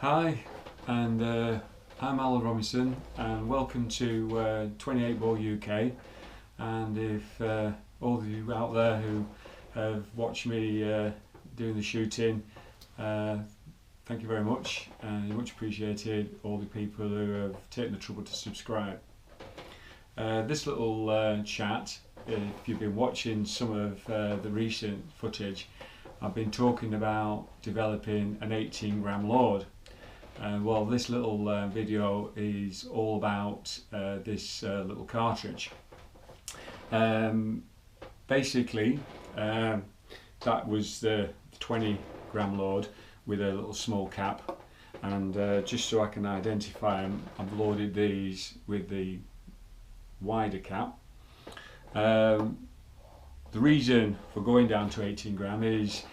Hi, and I'm Alan Robinson, and welcome to 28 Ball UK. And if all of you out there who have watched me doing the shooting, thank you very much, and much appreciated all the people who have taken the trouble to subscribe. This little chat, if you've been watching some of the recent footage, I've been talking about developing an 18 gram load. Well, this little video is all about this little cartridge. Basically, that was the 20 gram load with a little small cap, and just so I can identify them, I've loaded these with the wider cap. The reason for going down to 18 gram is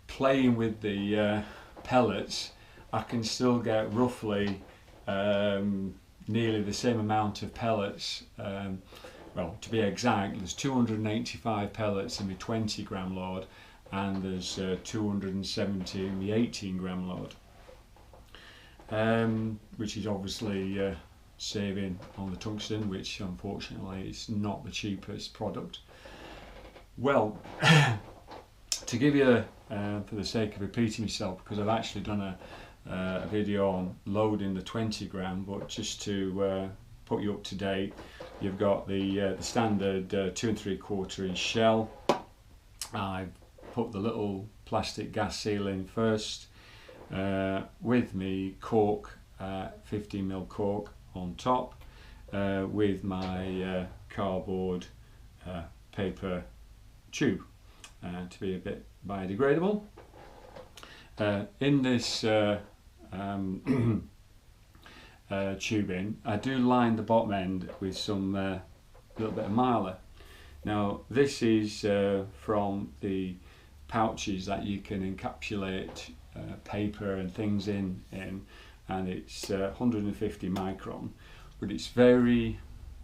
playing with the pellets. I can still get roughly nearly the same amount of pellets. Well, to be exact, there's 285 pellets in the 20 gram load, and there's 270 in the 18 gram load, which is obviously saving on the tungsten, which unfortunately is not the cheapest product. Well, to give you, for the sake of repeating myself, because I've actually done a video on loading the 20 gram, but just to put you up to date, you've got the standard 2 3/4 inch shell. I've put the little plastic gas seal in first with me cork, 15mm cork on top, with my cardboard paper tube to be a bit biodegradable. In this tubing, I do line the bottom end with some little bit of mylar. Now this is from the pouches that you can encapsulate paper and things in, and it's 150 micron, but it's very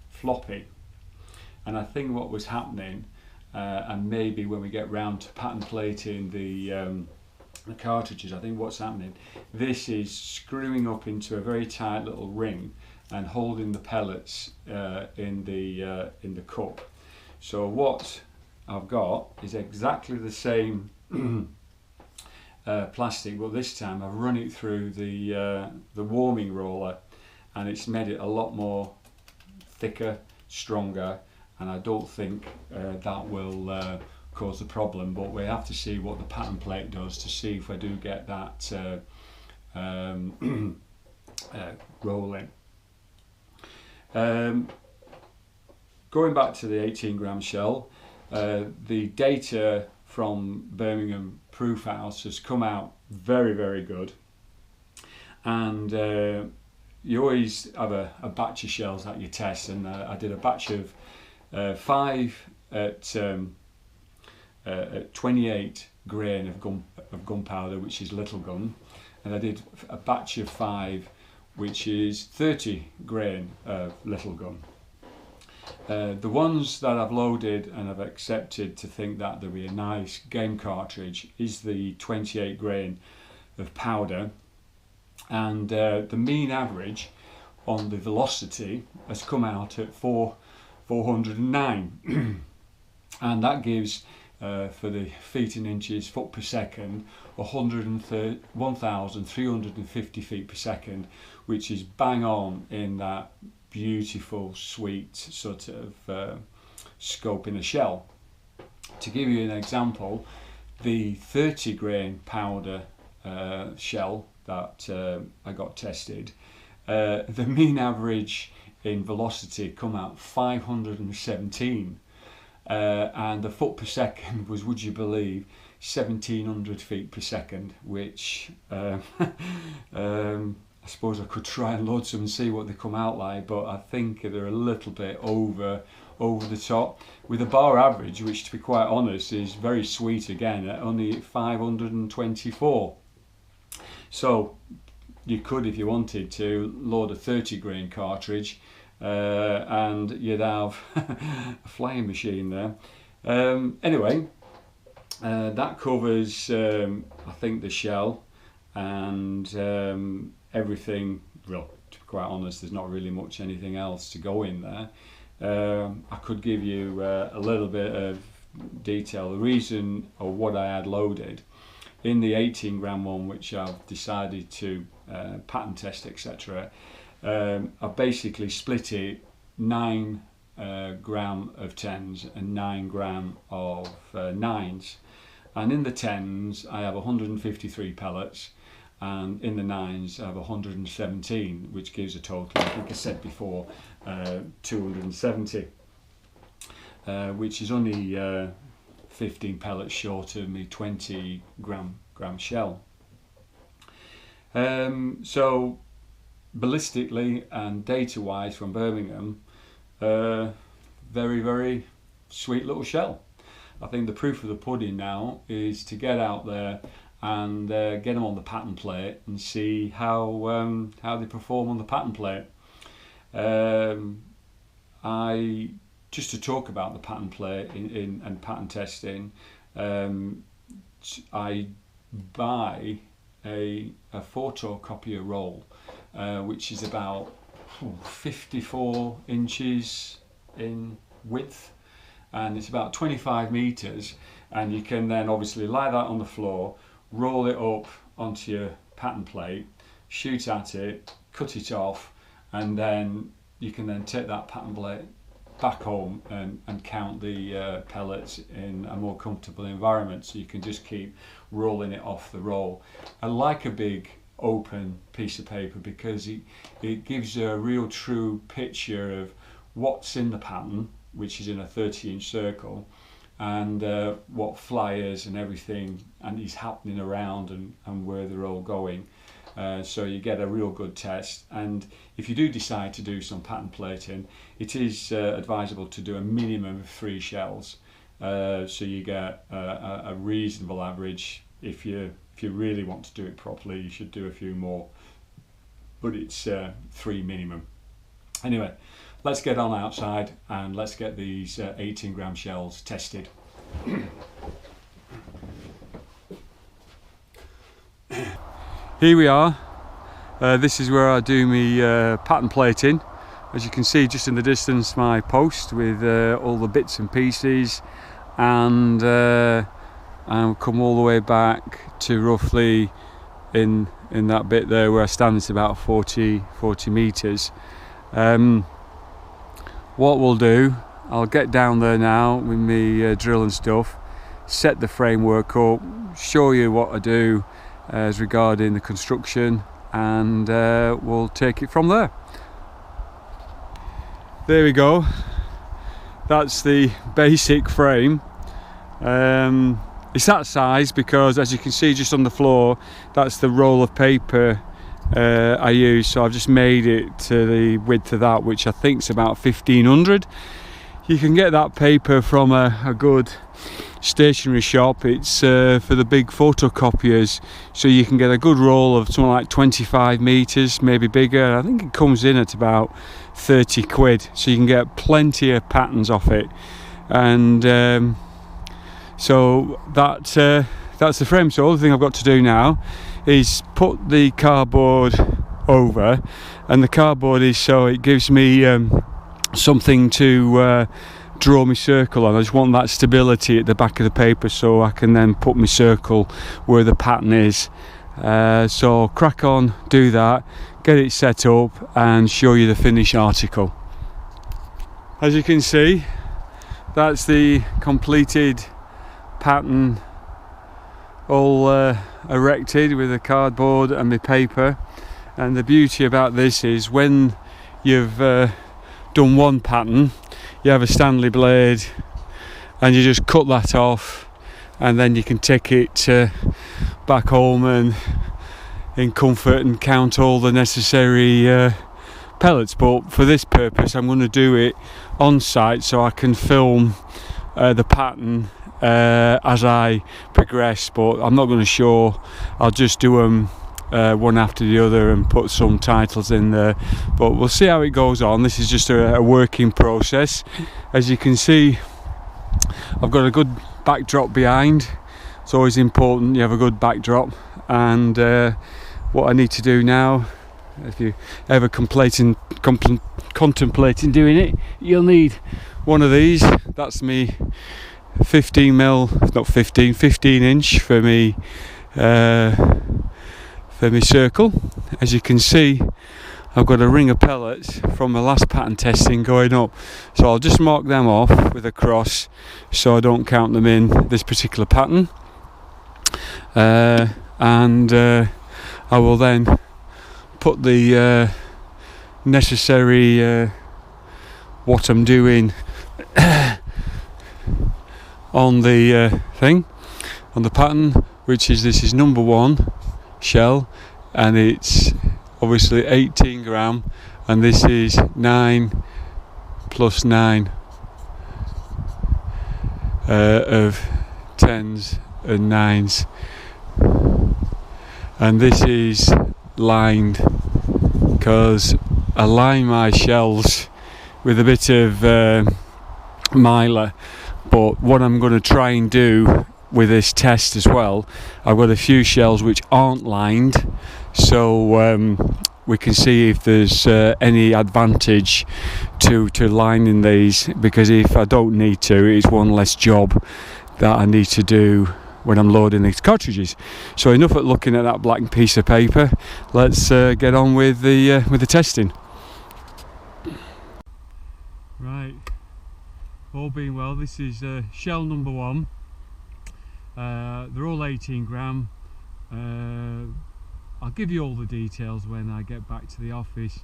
floppy. And I think what was happening, and maybe when we get round to pattern plating the cartridges, I think what's happening, this is screwing up into a very tight little ring and holding the pellets in the cup. So what I've got is exactly the same plastic, but this time I've run it through the warming roller, and it's made it a lot more thicker, stronger, and I don't think that will cause the problem, but we have to see what the pattern plate does to see if I do get that rolling. Going back to the 18 gram shell, the data from Birmingham Proof House has come out very good, and you always have a batch of shells that you test, and I did a batch of 5 at 28 grain of gunpowder, which is little gun, and I did a batch of 5 which is 30 grain of little gun. The ones that I've loaded and I've accepted to think that there'll be a nice game cartridge is the 28 grain of powder, and the mean average on the velocity has come out at 409 and that gives for the feet and inches, foot per second, 1,350 feet per second, which is bang on in that beautiful, sweet sort of scope in a shell. To give you an example, the 30 grain powder shell that I got tested, the mean average in velocity come out 517. And the foot per second was, would you believe, 1,700 feet per second, which I suppose I could try and load some and see what they come out like, but I think they're a little bit over the top, with a bar average, which to be quite honest is very sweet again, at only 524. So you could, if you wanted to, load a 30 grain cartridge and you'd have a flying machine there. Anyway, that covers I think the shell, and everything, well, to be quite honest, there's not really much anything else to go in there. I could give you a little bit of detail. The reason, or what I had loaded in the 18 gram one, which I've decided to pattern test, etc. I basically split it 9 gram of 10s and 9 gram of 9s, and in the 10s I have 153 pellets, and in the 9s I have 117, which gives a total, I think I said before, 270, which is only 15 pellets short of me 20 gram shell. So ballistically and data wise from Birmingham, very, very sweet little shell. I think the proof of the pudding now is to get out there and get them on the pattern plate and see how they perform on the pattern plate. Just to talk about the pattern plate and pattern testing, I buy a photocopier roll, which is about 54 inches in width, and it's about 25 meters, and you can then obviously lie that on the floor, roll it up onto your pattern plate, shoot at it, cut it off, and then you can then take that pattern plate back home and count the pellets in a more comfortable environment, so you can just keep rolling it off the roll. I like a big open piece of paper because it gives a real true picture of what's in the pattern, which is in a 30-inch circle, and what flyers and everything and is happening around and where they're all going. So you get a real good test, and if you do decide to do some pattern plating, it is advisable to do a minimum of 3 shells, so you get a reasonable average. If you really want to do it properly, you should do a few more, but it's 3 minimum. Anyway, let's get on outside and let's get these 18 gram shells tested. Here we are. This is where I do my pattern plating. As you can see just in the distance, my post with all the bits and pieces, and I'll come all the way back to roughly in that bit there where I stand. It's about 40 meters. What we'll do, I'll get down there now with me drill and stuff, set the framework up, show you what I do as regarding the construction, and we'll take it from there. There we go. That's the basic frame. It's that size because, as you can see just on the floor, that's the roll of paper I use. So I've just made it to the width of that, which I think is about 1500. You can get that paper from a good stationery shop. It's for the big photocopiers, so you can get a good roll of something like 25 meters, maybe bigger. I think it comes in at about 30 quid, so you can get plenty of patterns off it. And so that's the frame. So all the thing I've got to do now is put the cardboard over, and the cardboard is so it gives me something to draw my circle on. I just want that stability at the back of the paper so I can then put my circle where the pattern is. So crack on, do that, get it set up and show you the finished article. As you can see, that's the completed pattern, all erected with the cardboard and the paper. And the beauty about this is when you've done one pattern, you have a Stanley blade and you just cut that off, and then you can take it back home and in comfort and count all the necessary pellets. But for this purpose I'm going to do it on site so I can film the pattern as I progress, but I'm not going to show. I'll just do them one after the other and put some titles in there, but we'll see how it goes on. This is just a working process. As you can see, I've got a good backdrop behind. It's always important you have a good backdrop, and what I need to do now, if you ever contemplating doing it, you'll need one of these. That's me 15 inch for me circle. As you can see, I've got a ring of pellets from the last pattern testing going up, so I'll just mark them off with a cross so I don't count them in this particular pattern, and I will then put the necessary what I'm doing on the thing, on the pattern, which is, this is number 1 shell, and it's obviously 18 gram, and this is 9 plus 9 of 10s and 9s, and this is lined because I line my shells with a bit of mylar. But what I'm going to try and do with this test as well, I've got a few shells which aren't lined, so we can see if there's any advantage to lining these, because if I don't need to, it's one less job that I need to do when I'm loading these cartridges. So enough at looking at that black piece of paper. Let's get on with the testing. Right. All being well, this is shell number 1. They're all 18 gram. I'll give you all the details when I get back to the office,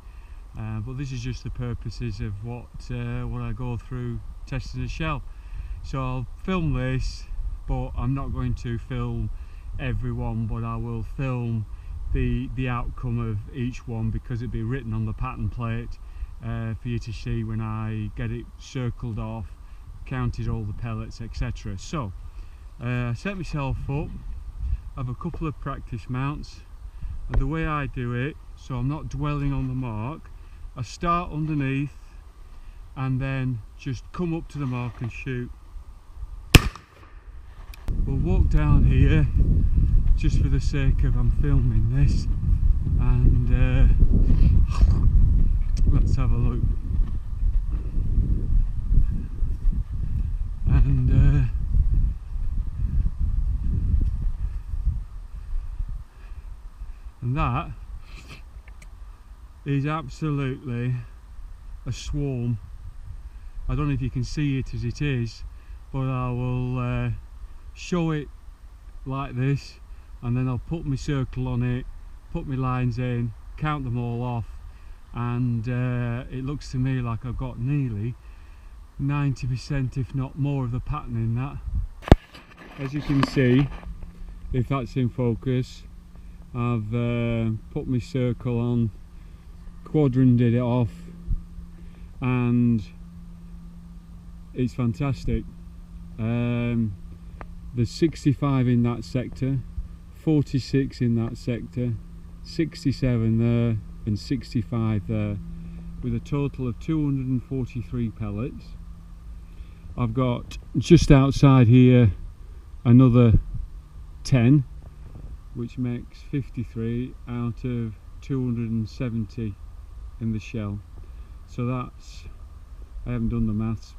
but this is just the purposes of what I go through testing a shell. So I'll film this, but I'm not going to film every one, but I will film the outcome of each one, because it'll be written on the pattern plate for you to see when I get it circled off, counted all the pellets, etc. So I set myself up, I have a couple of practice mounts, and the way I do it, so I'm not dwelling on the mark, I start underneath and then just come up to the mark and shoot. We'll walk down here just for the sake of I'm filming this, and let's have a look. And that is absolutely a swarm. I don't know if you can see it as it is, but I will show it like this, and then I'll put my circle on it, put my lines in, count them all off, and it looks to me like I've got nearly 90%, if not more, of the pattern in that. As you can see, if that's in focus, I've put my circle on, quadranted it off, and it's fantastic. There's 65 in that sector, 46 in that sector, 67 there, and 65 there, with a total of 243 pellets. I've got just outside here another 10, which makes 53 out of 270 in the shell. So that's, I haven't done the maths,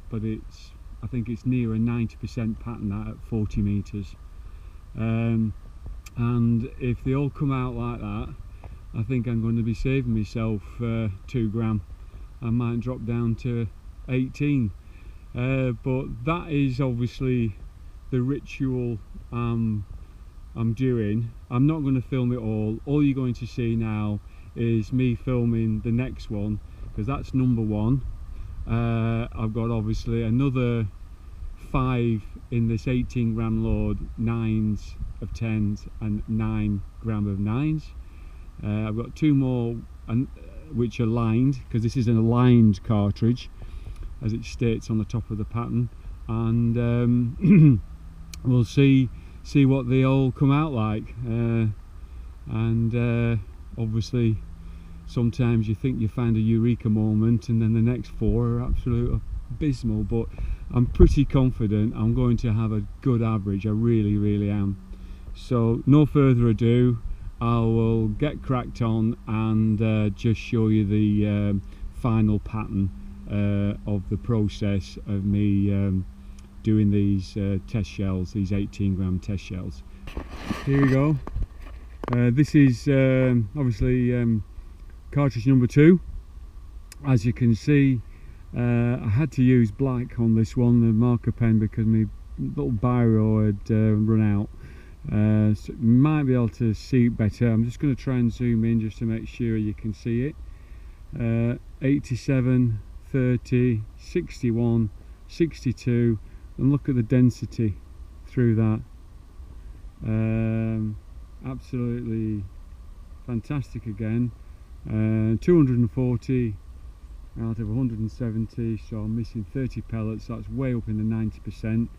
but I think it's near a 90% pattern at 40 meters. And if they all come out like that, I think I'm going to be saving myself 2 gram. I might drop down to 18. But that is obviously the ritual I'm doing. I'm not going to film it all you're going to see now is me filming the next one, because that's number 1. I've got obviously another 5 in this 18 gram load, 9s of 10s and 9 gram of 9s. I've got 2 more which are lined, because this is an aligned cartridge as it states on the top of the pattern, and we'll see what they all come out like. Obviously sometimes you think you find a eureka moment and then the next 4 are absolute abysmal, but I'm pretty confident I'm going to have a good average. I really am. So no further ado, I will get cracked on and just show you the final pattern of the process of me doing these test shells, these 18-gram test shells. Here we go. This is obviously cartridge number 2. As you can see, I had to use black on this one, the marker pen, because my little biro had run out. So you might be able to see it better. I'm just going to try and zoom in just to make sure you can see it. 87, 30, 61, 62, and look at the density through that. Absolutely fantastic again. 240 out of 170, so I'm missing 30 pellets. That's way up in the 90%.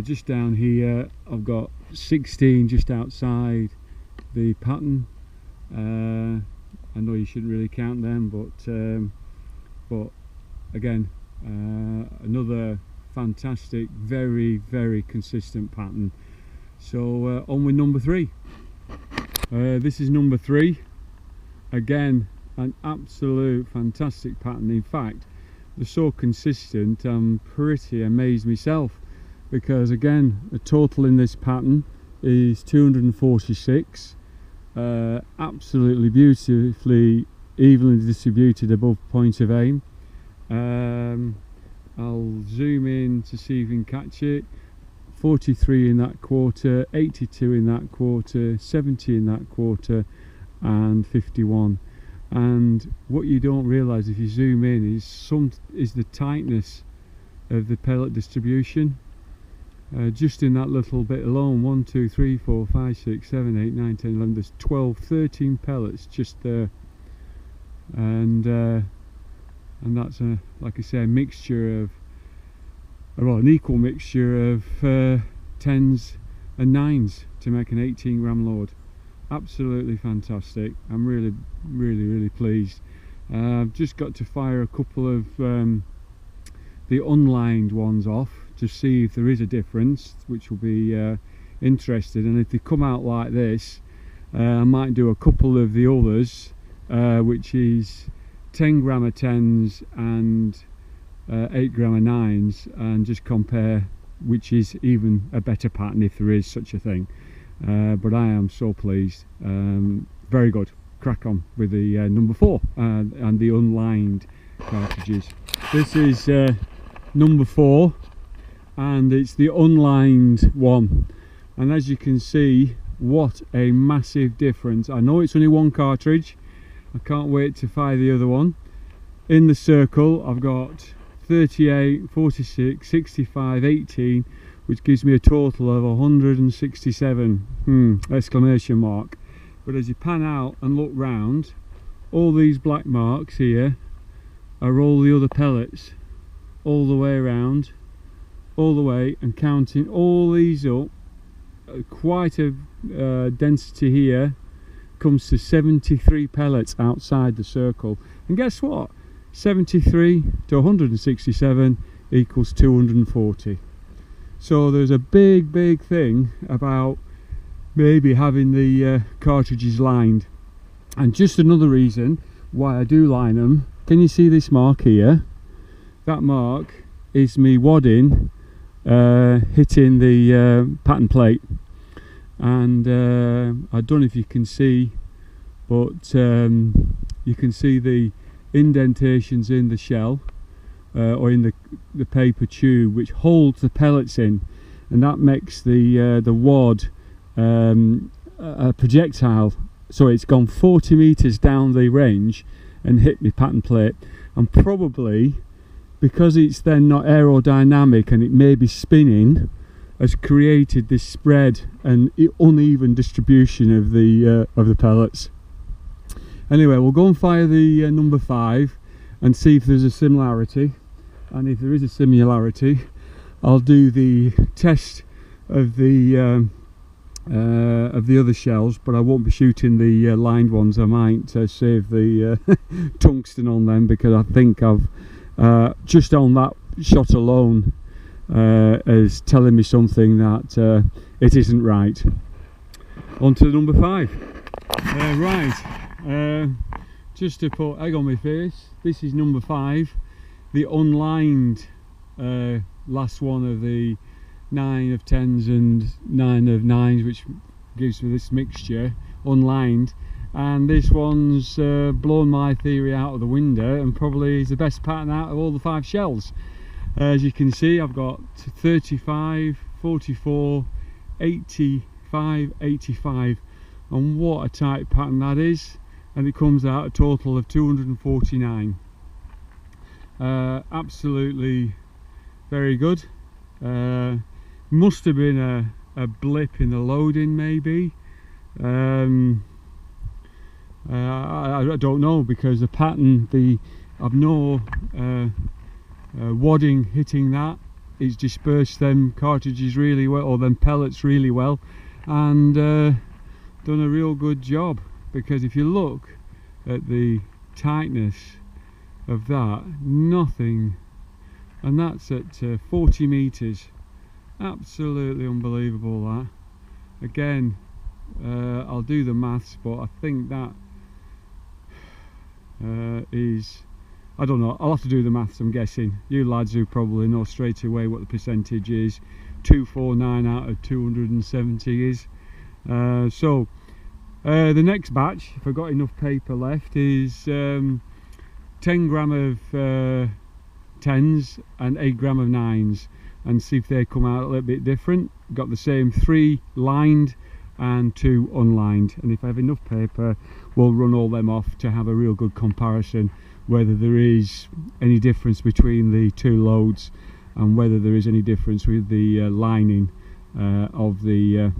Just down here I've got 16 just outside the pattern. I know you shouldn't really count them, but again, another fantastic, very consistent pattern. So on with number 3. This is number 3. Again, an absolute fantastic pattern. In fact, they're so consistent, I'm pretty amazed myself, because again, the total in this pattern is 246. Absolutely beautifully evenly distributed above point of aim. I'll zoom in to see if you can catch it. 43 in that quarter, 82 in that quarter, 70 in that quarter, and 51. And what you don't realise if you zoom in is the tightness of the pellet distribution. Just in that little bit alone, 1, 2, 3, 4, 5, 6, 7, 8, 9, 10, 11, there's 12, 13 pellets just there. And that's like I say, a mixture of, well, an equal mixture of 10s and 9s to make an 18-gram load. Absolutely fantastic. I'm really pleased. I've just got to fire a couple of the unlined ones off to see if there is a difference, which will be interesting. And if they come out like this, I might do a couple of the others, which is 10-gram of 10s and 8-gram of 9s, and just compare which is even a better pattern, if there is such a thing. But I am so pleased. Very good. Crack on with the number 4 and the unlined cartridges. This is number 4, and it's the unlined one. And as you can see, what a massive difference. I know it's only one cartridge. I can't wait to fire the other one. In the circle I've got 38, 46, 65, 18, which gives me a total of 167 exclamation mark. But as you pan out and look round, all these black marks here are all the other pellets, all the way around, all the way, and counting all these up, quite a density here, comes to 73 pellets outside the circle. And guess what? 73 to 167 equals 240. So there's a big thing about maybe having the cartridges lined. And just another reason why I do line them, can you see this mark here? That mark is me wadding hitting the pattern plate. And I don't know if you can see, but you can see the indentations in the shell or in the paper tube, which holds the pellets in, and that makes the wad a projectile. So it's gone 40 meters down the range and hit my pattern plate, and probably because it's then not aerodynamic and it may be spinning, has created this spread and uneven distribution of the pellets. Anyway, we'll go and fire the number 5 and see if there's a similarity, and if there is a similarity, I'll do the test of the other shells, but I won't be shooting the lined ones. I might save the tungsten on them, because I think I've just on that shot alone is telling me something that it isn't right. On to number 5. Just to put egg on my face, this is number 5, the unlined last one of the 9 of 10s and 9 of 9s, which gives me this mixture, unlined. And this one's blown my theory out of the window and probably is the best pattern out of all the 5 shells. As you can see, I've got 35, 44, 85, 85, and what a tight pattern that is, and it comes out a total of 249. Absolutely very good. Must have been a blip in the loading, maybe. I don't know, because the pattern, I've no wadding hitting that. It's dispersed them cartridges really well, or them pellets really well, and done a real good job. Because if you look at the tightness of that, nothing, and that's at 40 meters. Absolutely unbelievable that. Again, I'll do the maths, but I think that is, I don't know, I'll have to do the maths. I'm guessing you lads who probably know straight away what the percentage is. 249 out of 270 is. So the next batch, if I've got enough paper left, is 10 gram of 10s and 8 gram of 9s, and see if they come out a little bit different. Got the same 3 lined and 2 unlined, and if I have enough paper, we'll run all them off to have a real good comparison, whether there is any difference between the 2 loads and whether there is any difference with the lining of the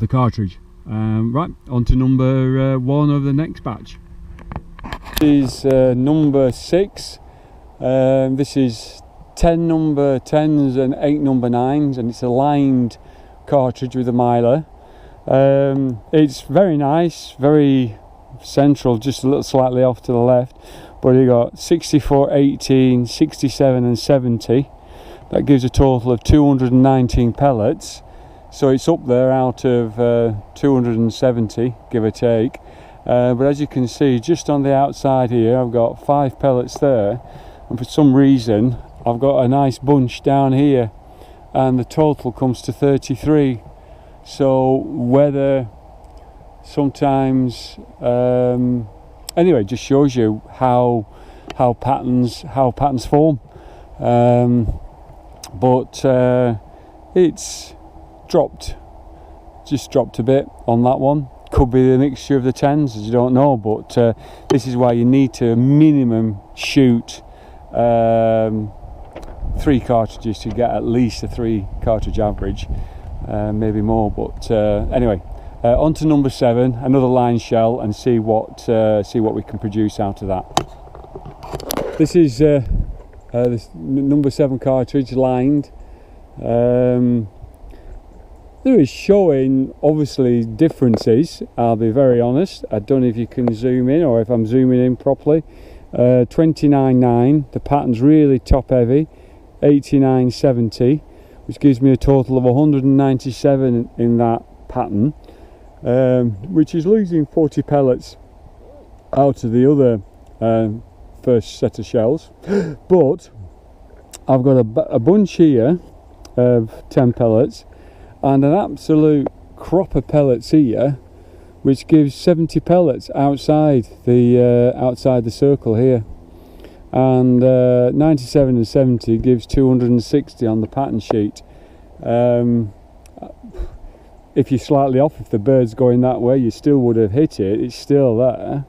cartridge. Right, on to number 1 of the next batch. This is number 6. This is 10 number 10s and 8 number 9s, and it's a lined cartridge with a miler. It's very nice, very central, just a little slightly off to the left, but you got 64, 18, 67 and 70. That gives a total of 219 pellets, so it's up there out of 270, give or take. But as you can see, just on the outside here, I've got 5 pellets there, and for some reason I've got a nice bunch down here, and the total comes to 33. So whether sometimes anyway, just shows you how patterns form. But it's just dropped a bit on that one. Could be the mixture of the 10s, as you don't know, but this is why you need to minimum shoot 3 cartridges to get at least a 3 cartridge average, maybe more. But anyway, on to number 7, another line shell, and see what we can produce out of that. This is this number 7 cartridge, lined. There is showing obviously differences, I'll be very honest. I don't know if you can zoom in or if I'm zooming in properly. 29.9, the pattern's really top heavy. 89.70, which gives me a total of 197 in that pattern, which is losing 40 pellets out of the other first set of shells. But I've got a bunch here of 10 pellets and an absolute crop of pellets here, which gives 70 pellets outside the circle here. And 97 and 70 gives 260 on the pattern sheet. If you're slightly off, if the bird's going that way, you still would have hit it. It's still there.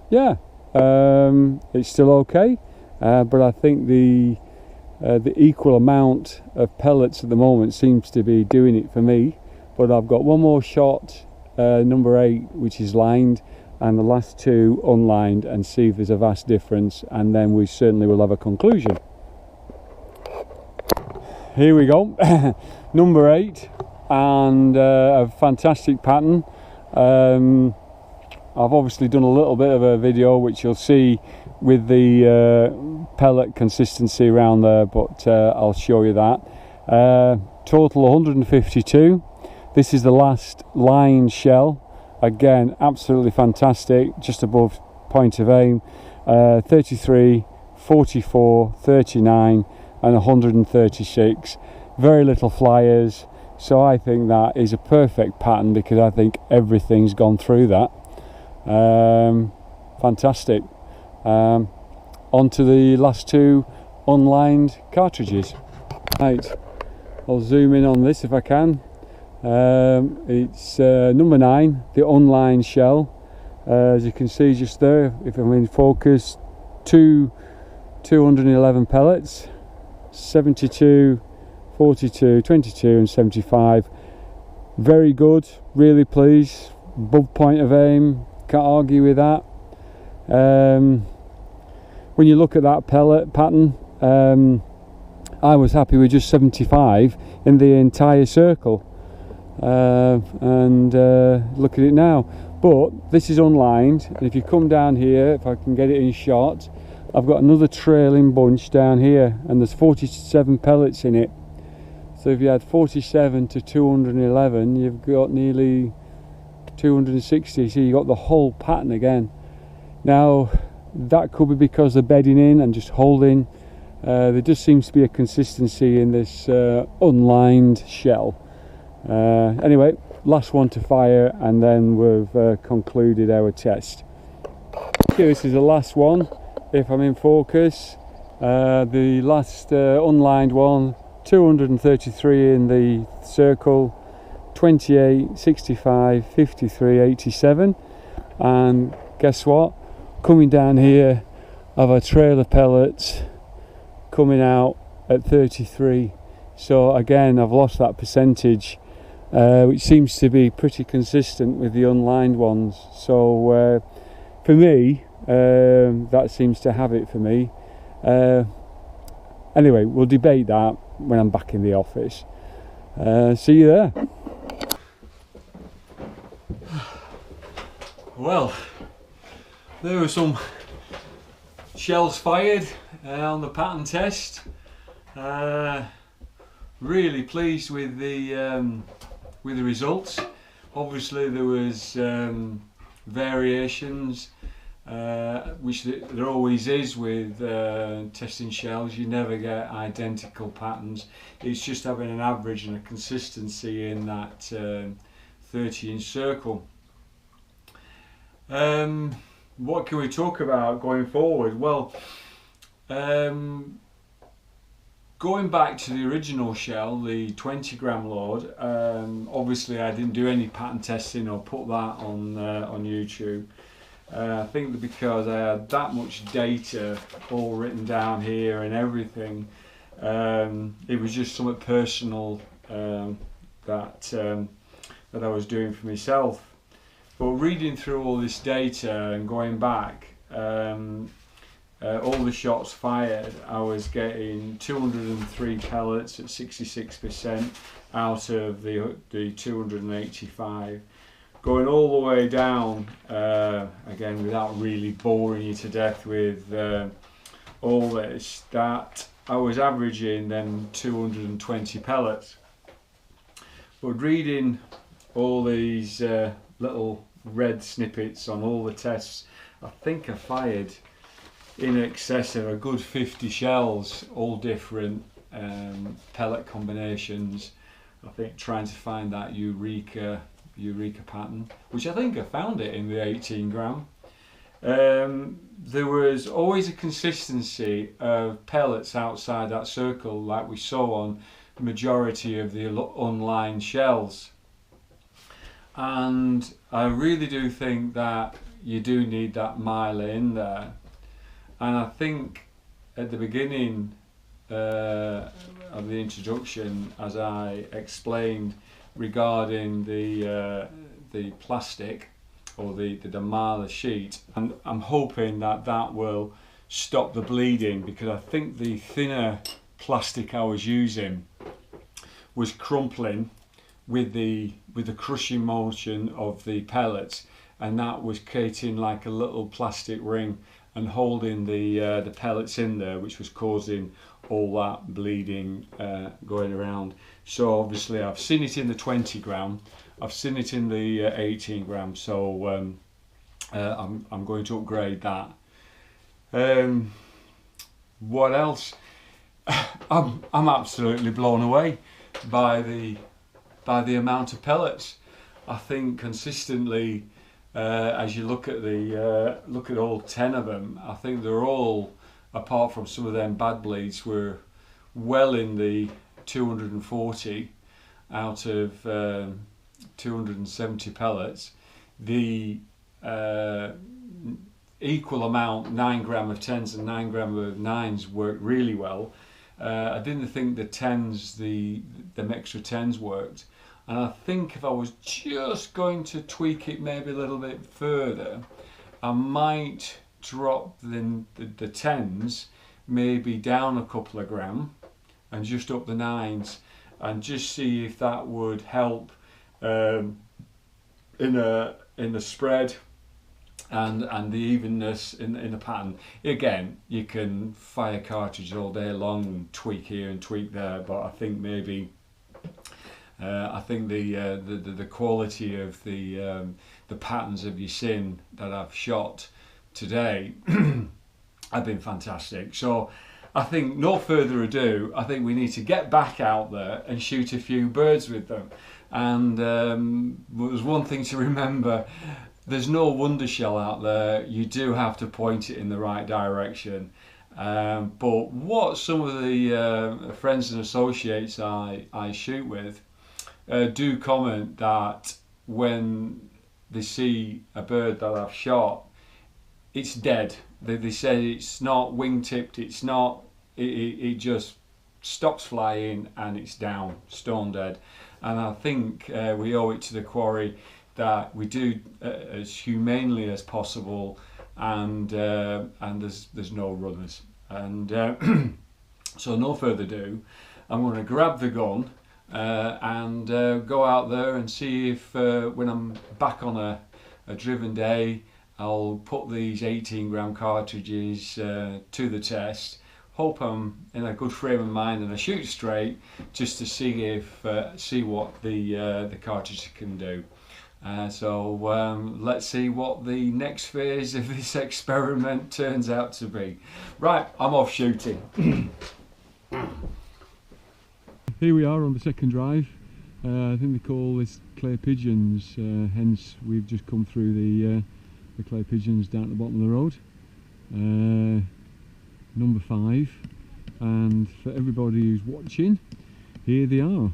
Yeah, it's still okay. But I think the equal amount of pellets at the moment seems to be doing it for me. But I've got one more shot, number 8, which is lined, and the last 2 unlined, and see if there's a vast difference, and then we certainly will have a conclusion. Here we go. Number 8, and a fantastic pattern. I've obviously done a little bit of a video which you'll see with the pellet consistency around there, but I'll show you that. Total 152. This is the last lined shell. Again, absolutely fantastic, just above point of aim. 33, 44, 39 and 136. Very little flyers, so I think that is a perfect pattern because I think everything's gone through that. Fantastic. On to the last two unlined cartridges. Right, I'll zoom in on this if I can. It's number 9, the unlined shell. As you can see just there, if I'm in focus, 211 pellets, 72, 42, 22 and 75. Very good, really pleased, above point of aim, can't argue with that. When you look at that pellet pattern, I was happy with just 75 in the entire circle. Look at it now, but this is unlined, and if you come down here, if I can get it in shot, I've got another trailing bunch down here, and there's 47 pellets in it. So if you add 47 to 211, you've got nearly 260, so you got the whole pattern again. Now that could be because they're bedding in and just holding. There just seems to be a consistency in this unlined shell. Anyway, last one to fire, and then we've concluded our test. Okay, this is the last one, if I'm in focus. The last unlined one, 233 in the circle, 28, 65, 53, 87. And guess what? Coming down here, I have a trail of pellets coming out at 33. So again, I've lost that percentage, which seems to be pretty consistent with the unlined ones. So for me, that seems to have it for me. Anyway, we'll debate that when I'm back in the office. See you there. Well, there were some shells fired on the pattern test. Really pleased with the results. Obviously there was variations, which there always is with testing shells. You never get identical patterns. It's just having an average and a consistency in that 30-inch circle. What can we talk about going forward? Well, going back to the original shell, the 20-gram load, obviously I didn't do any pattern testing or put that on YouTube. I think that because I had that much data all written down here and everything, it was just something personal that I was doing for myself. But reading through all this data and going back, all the shots fired, I was getting 203 pellets at 66% out of the 285. Going all the way down, again without really boring you to death with all this, that I was averaging then 220 pellets. But reading all these little red snippets on all the tests, I think I fired in excess of a good 50 shells, all different pellet combinations. I think trying to find that Eureka pattern, which I think I found it in the 18-gram. There was always a consistency of pellets outside that circle like we saw on the majority of the unlined shells. And I really do think that you do need that mile in there. And I think at the beginning of the introduction, as I explained regarding the plastic or the Damala sheet, and I'm hoping that that will stop the bleeding, because I think the thinner plastic I was using was crumpling with the crushing motion of the pellets, and that was creating like a little plastic ring, and holding the pellets in there, which was causing all that bleeding going around. So obviously I've seen it in the 20 gram, I've seen it in the 18 gram, so I'm going to upgrade that. What else? I'm absolutely blown away by the amount of pellets. I think consistently, as you look at all 10 of them, I think they're all, apart from some of them bad bleeds, were well in the 240 out of 270 pellets. The equal amount, 9 gram of 10s and 9 gram of 9s, worked really well. I didn't think the 10s, them extra 10s worked, and I think if I was just going to tweak it maybe a little bit further, I might drop the 10s maybe down a couple of gram and just up the 9s, and just see if that would help in the spread and the evenness in the pattern. Again, you can fire cartridges all day long and tweak here and tweak there, but I think maybe the quality of the patterns of your sin that I've shot today have been fantastic. So I think, no further ado, I think we need to get back out there and shoot a few birds with them. And there's one thing to remember: there's no wonder shell out there. You do have to point it in the right direction. But what some of the friends and associates I shoot with do comment that when they see a bird that I've shot, it's dead. They say it's not wing-tipped, it's not, it just stops flying and it's down, stone dead. And I think we owe it to the quarry that we do as humanely as possible, and there's no runners. And so no further ado, I'm going to grab the gun and go out there and see if when I'm back on a driven day, I'll put these 18 gram cartridges to the test. Hope I'm in a good frame of mind and I shoot straight, just to see what the cartridge can do. So let's see what the next phase of this experiment turns out to be. Right, I'm off shooting. Here we are on the second drive. I think they call this clay pigeons, hence we've just come through the clay pigeons down at the bottom of the road. Number 5, and for everybody who's watching, here they are,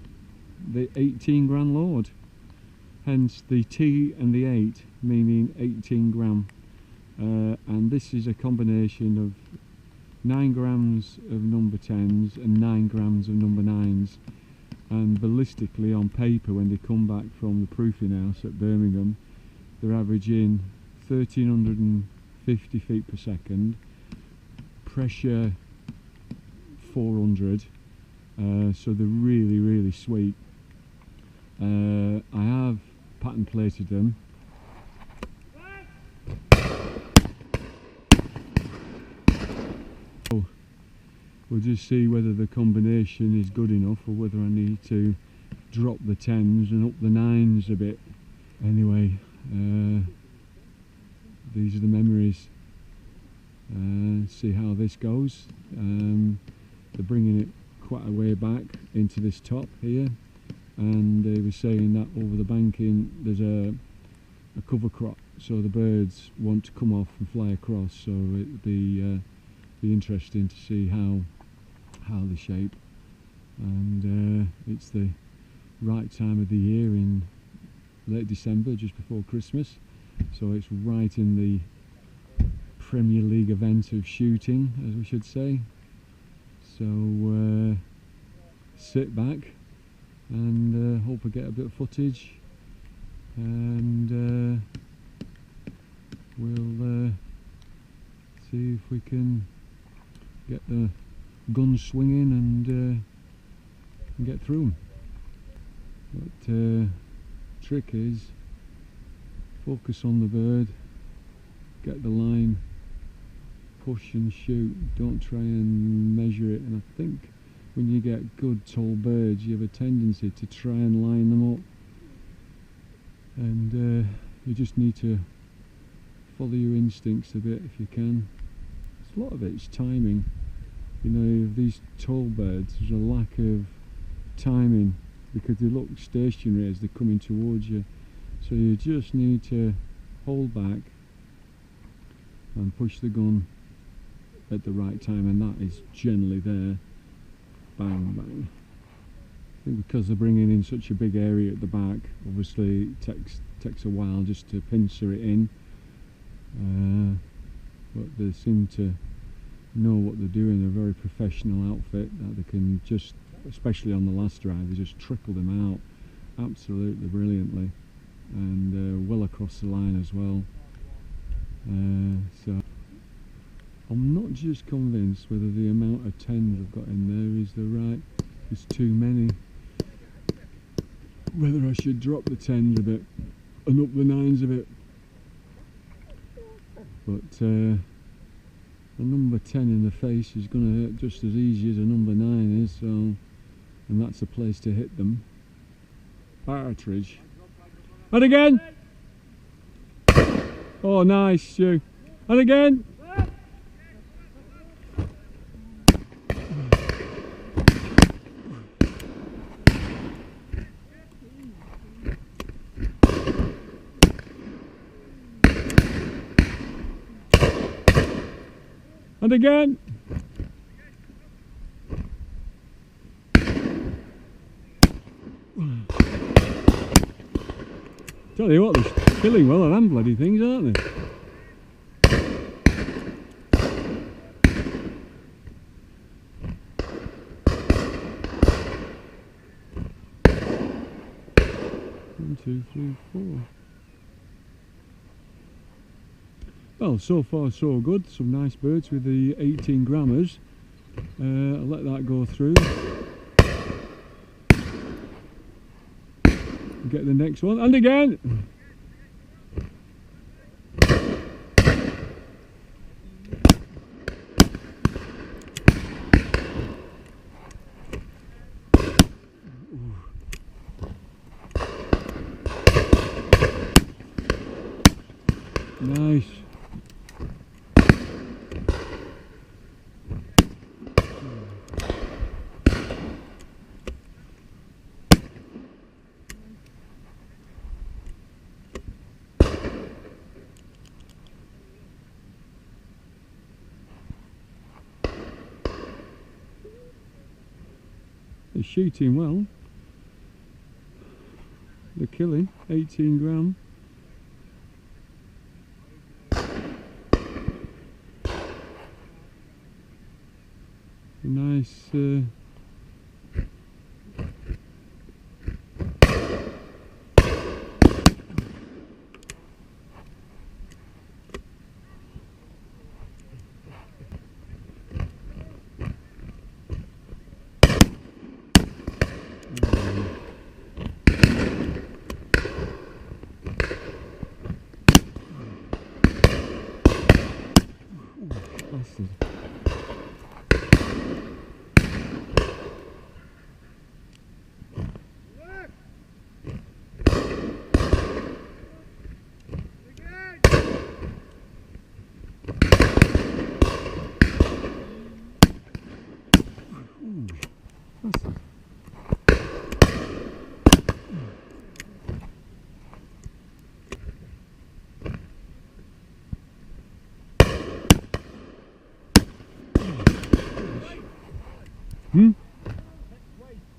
the 18 gram load, hence the T and the 8 meaning 18 gram, and this is a combination of 9 grams of number 10s and 9 grams of number 9s, and ballistically on paper, when they come back from the proofing house at Birmingham, they're averaging 1350 feet per second, pressure 400, so they're really sweet. I have pattern plated them. So we'll just see whether the combination is good enough or whether I need to drop the 10s and up the 9s a bit. Anyway, these are the memories. See how this goes. They're bringing it quite a way back into this top here, and they were saying that over the banking there's a cover crop, so the birds want to come off and fly across, so it'd be interesting to see how they shape. And it's the right time of the year in late December, just before Christmas, so it's right in the Premier League event of shooting, as we should say. So sit back and hope I get a bit of footage, and we'll see if we can get the guns swinging and get through them. But trick is focus on the bird, get the line push and shoot. Don't try and measure it. And I think when you get good tall birds, you have a tendency to try and line them up, and you just need to follow your instincts a bit if you can. A lot of it's timing. You know, these tall birds, there's a lack of timing because they look stationary as they're coming towards you. So you just need to hold back and push the gun at the right time, and that is generally there. Bang, bang. I think because they're bringing in such a big area at the back, obviously it takes a while just to pincer it in, but they seem to know what they're doing. They're a very professional outfit that they can just, especially on the last drive, they just trickle them out absolutely brilliantly, and well across the line as well. So I'm not just convinced whether the amount of 10s I've got in there is the right, it's too many, whether I should drop the 10s a bit and up the 9s a bit. But a number 10 in the face is going to hurt just as easy as a number 9 is, so, and that's a place to hit them. Partridge. And again! Oh, nice, Stu. And again! And again! Tell you what, they're killing well on them bloody things, aren't they? One, two, three, four. Well, so far so good. Some nice birds with the 18 grammars. I'll let that go through. Get the next one, and again! Nice. They're shooting well. They're killing. 18 gram. Nice. Bastard.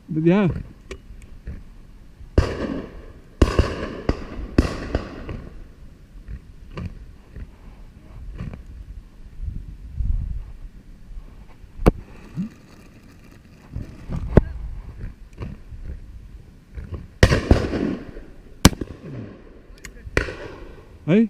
But yeah. Hey?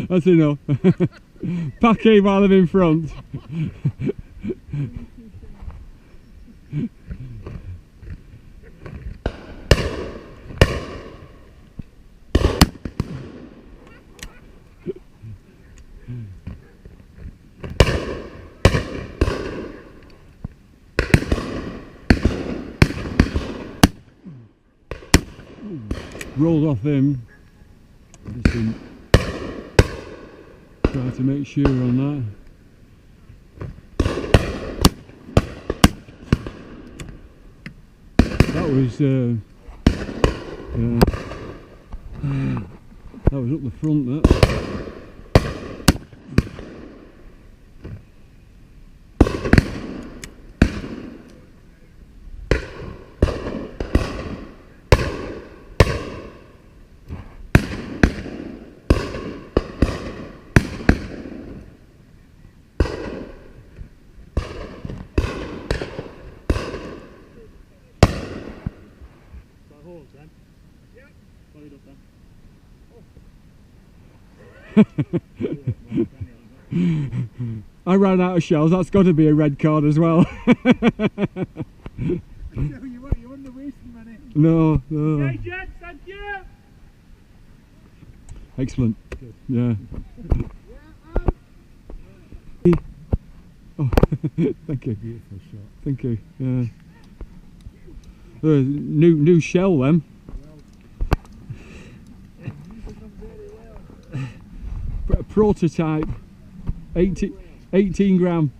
That's enough. Packy while I'm in front. Rolled off him. Just try to make sure on that. That was that was up the front, that. I ran out of shells, that's got to be a red card as well. You wouldn't waste money. No, no. Hey, Jen, thank you. Excellent. Yeah. Oh, thank you. Beautiful shot. Thank you. Yeah. New shell then. Prototype. 18 gram.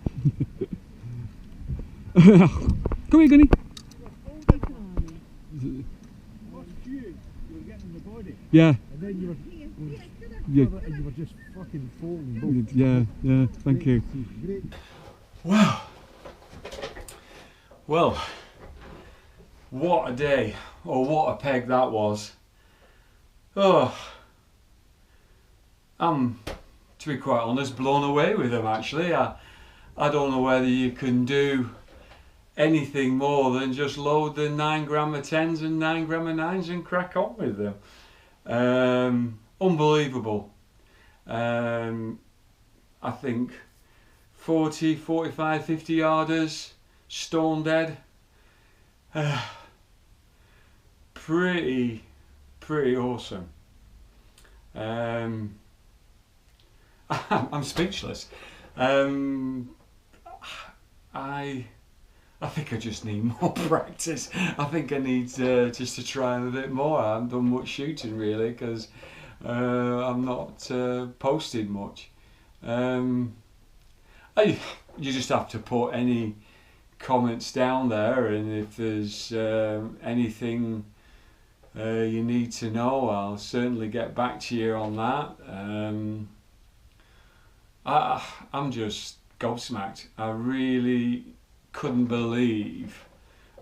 Come here, Gunny. Yeah. And then you were just fucking falling. Yeah, thank you. Wow. Well, what a day, or what a peg that was. Oh, I'm, to be quite honest, blown away with them actually. I don't know whether you can do anything more than just load the 9 gram of 10s and 9 gram of 9s and crack on with them. Unbelievable. I think 40, 45, 50 yarders, stone dead. Pretty awesome. I'm speechless. I think I just need more practice. I think I need just to try a bit more. I haven't done much shooting really because I'm not posted much. You just have to put any comments down there, and if there's anything you need to know, I'll certainly get back to you on that. I'm just gobsmacked. I really couldn't believe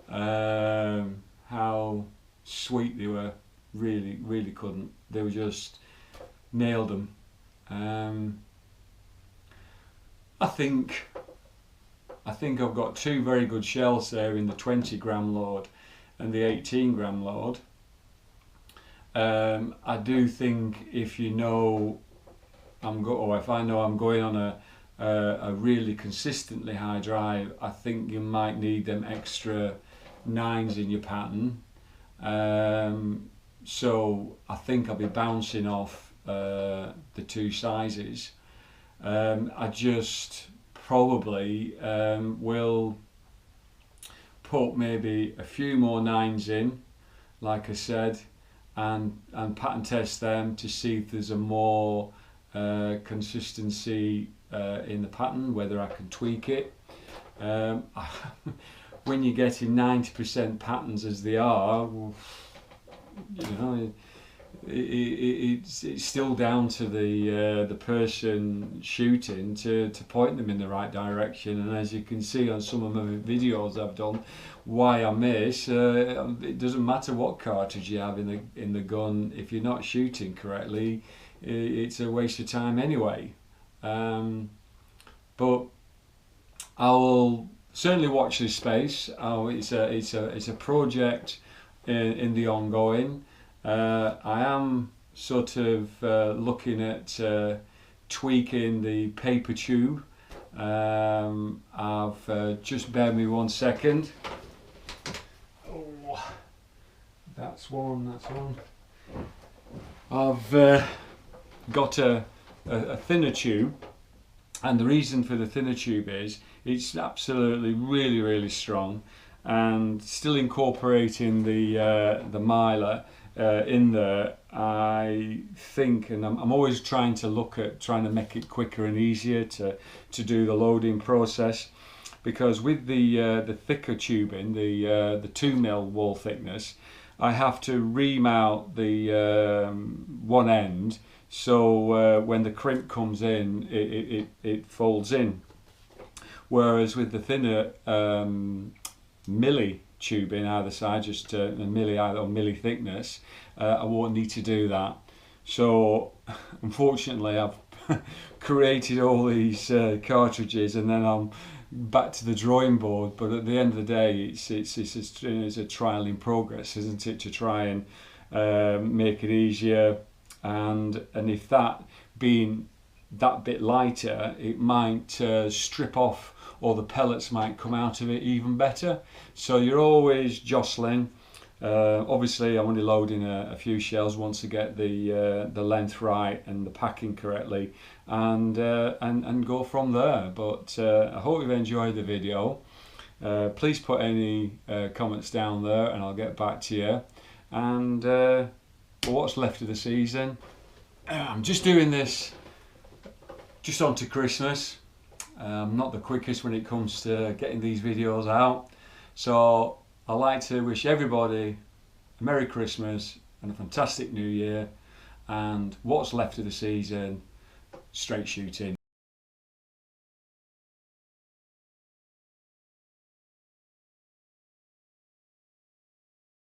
how sweet they were. Really couldn't. They were just nailed them. I think I've got 2 very good shells there in the 20 gram load and the 18 gram load. I do think if you know if I know I'm going on a really consistently high drive, I think you might need them extra 9s in your pattern. So I think I'll be bouncing off the 2 sizes. I just probably will put maybe a few more 9s in, like I said, and pattern test them to see if there's a more consistency in the pattern, whether I can tweak it. When you're getting 90% patterns as they are, you know, it's still down to the person shooting to point them in the right direction. And as you can see on some of my videos I've done, why I miss, it doesn't matter what cartridge you have in the gun. If you're not shooting correctly, it's a waste of time anyway. But I will certainly watch this space. It's a project in the ongoing. I am sort of looking at tweaking the paper tube. I've just bear me 1 second. Oh, that's one. I've got a thinner tube, and the reason for the thinner tube is it's absolutely really strong, and still incorporating the miler in there. I think, and I'm always trying to look at trying to make it quicker and easier to do the loading process, because with the thicker tubing, the 2mm wall thickness, I have to remount the one end, so when the crimp comes in, it folds in. Whereas with the thinner milli tubing either side, just a milli either or milli thickness, I won't need to do that. So unfortunately, I've created all these cartridges, and then I'm back to the drawing board. But at the end of the day, it's a trial in progress, isn't it, to try and make it easier. And if that being that bit lighter, it might strip off, or the pellets might come out of it even better. So you're always jostling. Obviously, I'm only loading a few shells once I get the length right and the packing correctly, and go from there. But I hope you've enjoyed the video. Please put any comments down there, and I'll get back to you. And for what's left of the season, I'm just doing this just onto Christmas. I'm not the quickest when it comes to getting these videos out, so I'd like to wish everybody a Merry Christmas and a fantastic New Year, and what's left of the season, straight shooting.